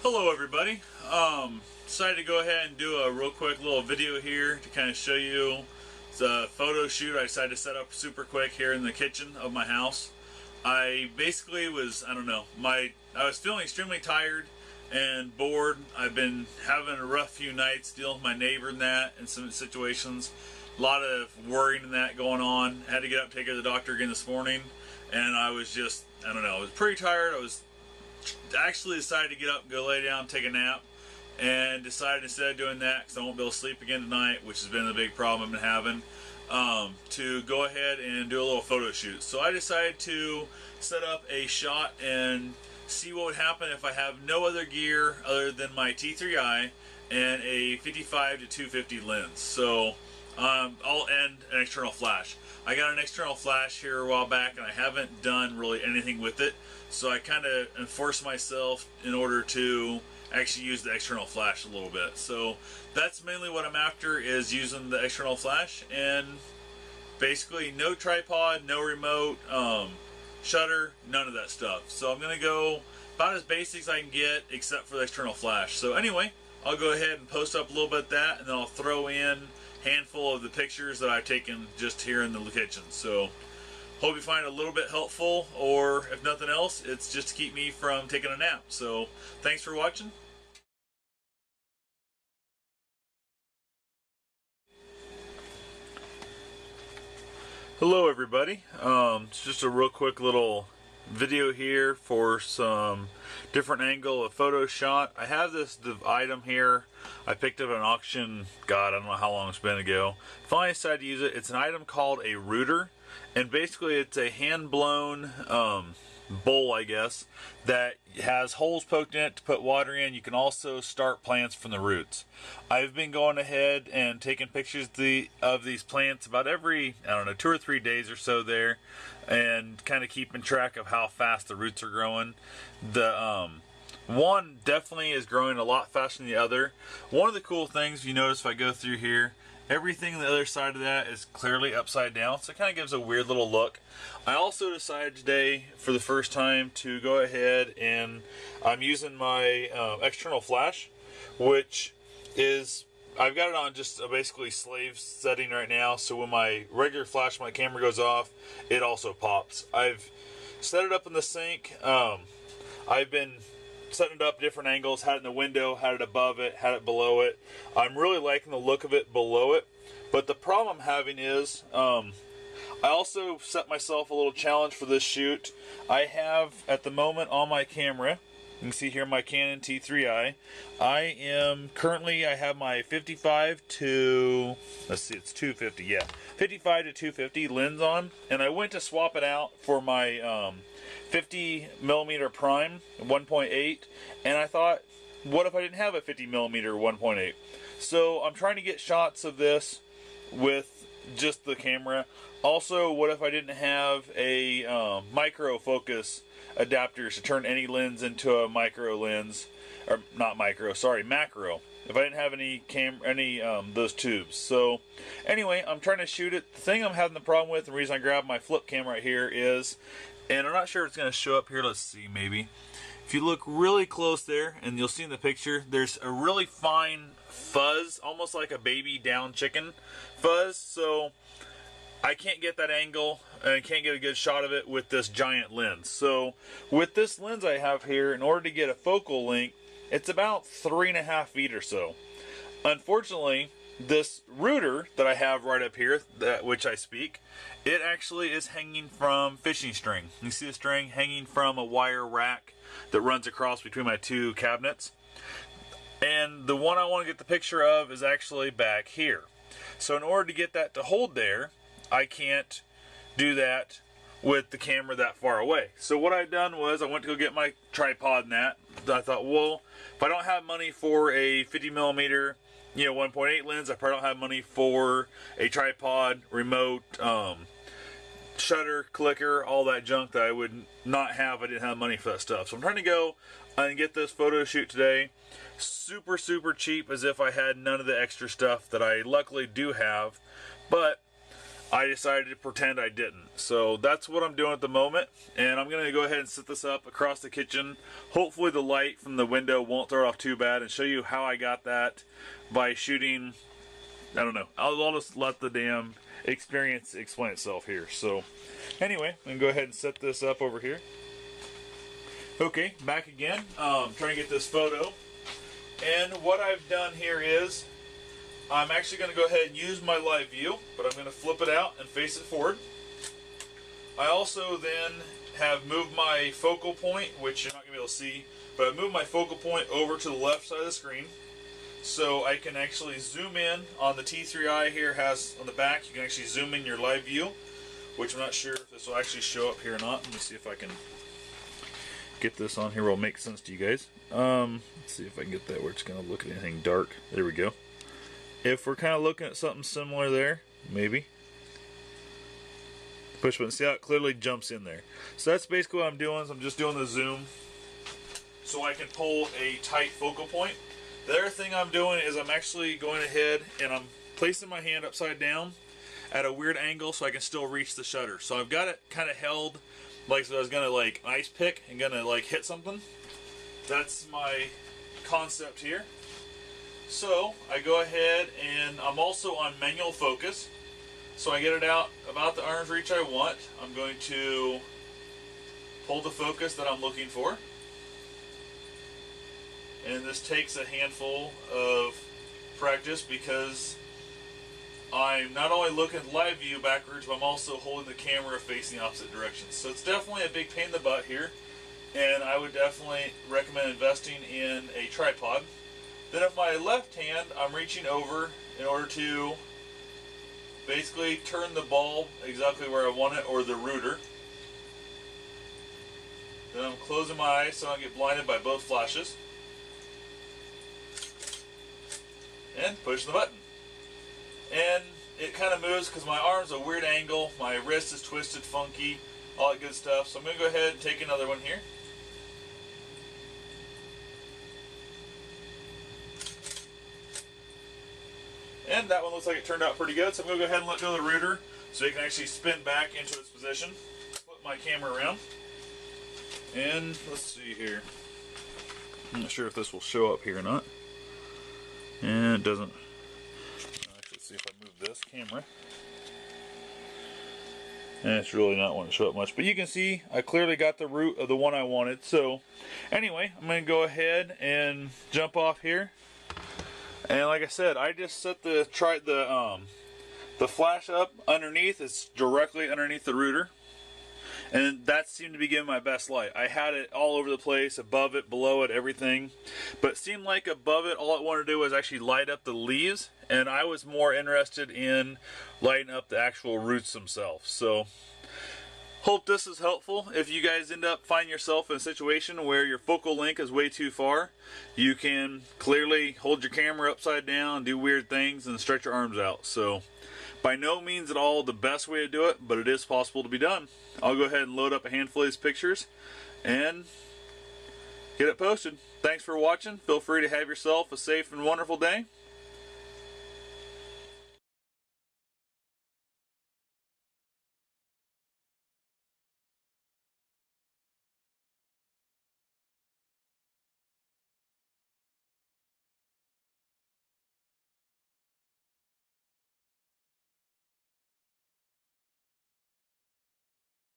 Hello everybody. Decided to go ahead and do a real quick little video here to kind of show you the photo shoot I decided to set up super quick here in the kitchen of my house. I basically was, I was feeling extremely tired and bored. I've been having a rough few nights dealing with my neighbor and that in some situations. A lot of worrying and that going on. I had to get up, take her to the doctor again this morning, and I was just, I was pretty tired. I was actually decided to get up and go lay down and take a nap, and decided instead of doing that, because I won't be able to sleep again tonight, which has been the big problem I've been having, to go ahead and do a little photo shoot. So I decided to set up a shot and see what would happen if I have no other gear other than my T3i and a 55 to 250 lens. So and an external flash. I got an external flash here a while back, and I haven't done really anything with it, so I kind of enforced myself in order to actually use the external flash a little bit. So that's mainly what I'm after, is using the external flash, and basically no tripod, no remote, shutter, none of that stuff. So I'm going to go about as basic as I can get, except for the external flash. So anyway, I'll go ahead and post up a little bit of that, and then I'll throw in handful of the pictures that I've taken just here in the kitchen. So hope you find it a little bit helpful, or if nothing else, it's just to keep me from taking a nap. So thanks for watching. Hello everybody. It's just a real quick little video here for some different angle of photo shot. I have this item here I picked up at an auction, God, I don't know how long it's been ago. Finally decided to use it. It's an item called a rooter, and basically it's a hand-blown bowl, I guess, that has holes poked in it to put water in. You can also start plants from the roots. I've been going ahead and taking pictures of these plants about every, 2 or 3 days or so there, and kind of keeping track of how fast the roots are growing. The one definitely is growing a lot faster than the other. One of the cool things you notice if I go through here, everything on the other side of that is clearly upside down, so it kind of gives a weird little look. I also decided today, for the first time, to go ahead and I'm using my external flash, which is, I've got it on just a basically slave setting right now, so when my regular flash, my camera goes off, it also pops. I've set it up in the sink. I've been setting it up different angles, had it in the window, had it above it, had it below it. I'm really liking the look of it below it, but the problem I'm having is I also set myself a little challenge for this shoot. I have at the moment on my camera, you can see here my Canon T3i. I have my 55 to, let's see, it's 250, yeah, 55 to 250 lens on, and I went to swap it out for my 50mm prime 1.8, and I thought, what if I didn't have a 50mm 1.8? So I'm trying to get shots of this with just the camera. Also, what if I didn't have a micro focus adapters to turn any lens into a micro lens, or not micro, sorry, macro. If I didn't have any those tubes. So anyway, I'm trying to shoot it. The thing I'm having the problem with, the reason I grabbed my flip cam right here is, and I'm not sure if it's going to show up here, let's see, maybe. If you look really close there, and you'll see in the picture, there's a really fine fuzz, almost like a baby down chicken fuzz, so I can't get that angle, and I can't get a good shot of it with this giant lens. So with this lens I have here, in order to get a focal length, it's about 3.5 feet or so. Unfortunately, this rooter that I have right up here, which I speak, it actually is hanging from fishing string. You see the string hanging from a wire rack that runs across between my two cabinets. And the one I want to get the picture of is actually back here. So in order to get that to hold there, I can't do that with the camera that far away. So what I've done was I went to go get my tripod and that. I thought, well, if I don't have money for a 50mm 1.8 lens, I probably don't have money for a tripod, remote, shutter, clicker, all that junk that I would not have if I didn't have money for that stuff. So I'm trying to go and get this photo shoot today super cheap, as if I had none of the extra stuff that I luckily do have. But I decided to pretend I didn't. So that's what I'm doing at the moment, and I'm going to go ahead and set this up across the kitchen. Hopefully the light from the window won't throw it off too bad, and show you how I got that by shooting. I don't know. I'll just let the damn experience explain itself here. So anyway, I'm going to go ahead and set this up over here. Okay, back again. Trying to get this photo. And what I've done here is I'm actually going to go ahead and use my live view, but I'm going to flip it out and face it forward. I also then have moved my focal point, which you're not going to be able to see, but I've moved my focal point over to the left side of the screen, so I can actually zoom in on the T3i here. Has on the back, you can actually zoom in your live view, which I'm not sure if this will actually show up here or not. Let me see if I can get this on here where it'll make sense to you guys. Let's see if I can get that where it's going to look at anything dark. There we go. If we're kind of looking at something similar there, maybe. Push button, see how it clearly jumps in there. So that's basically what I'm doing, is I'm just doing the zoom so I can pull a tight focal point. The other thing I'm doing is I'm actually going ahead and I'm placing my hand upside down at a weird angle so I can still reach the shutter. So I've got it kind of held like so I was gonna like ice pick and gonna like hit something. That's my concept here. So I go ahead and I'm also on manual focus. So I get it out about the arm's reach I want. I'm going to pull the focus that I'm looking for. And this takes a handful of practice because I'm not only looking at live view backwards, but I'm also holding the camera facing the opposite direction. So it's definitely a big pain in the butt here. And I would definitely recommend investing in a tripod. Then with my left hand, I'm reaching over in order to basically turn the bulb exactly where I want it, or the router. Then I'm closing my eyes so I don't get blinded by both flashes. And pushing the button. And it kind of moves because my arm's a weird angle, my wrist is twisted, funky, all that good stuff. So I'm going to go ahead and take another one here. And that one looks like it turned out pretty good, so I'm going to go ahead and let go of the router so it can actually spin back into its position. Flip my camera around. And let's see here. I'm not sure if this will show up here or not. And it doesn't. Actually, see if I move this camera. And it's really not wanting to show up much. But you can see I clearly got the root of the one I wanted. So anyway, I'm going to go ahead and jump off here. And like I said, I just set the flash up underneath. It's directly underneath the router, and that seemed to be giving my best light. I had it all over the place, above it, below it, everything. But it seemed like above it, all it wanted to do was actually light up the leaves, and I was more interested in lighting up the actual roots themselves. So hope this is helpful. If you guys end up finding yourself in a situation where your focal length is way too far, you can clearly hold your camera upside down, do weird things, and stretch your arms out. So by no means at all the best way to do it, but it is possible to be done. I'll go ahead and load up a handful of these pictures and get it posted. Thanks for watching. Feel free to have yourself a safe and wonderful day.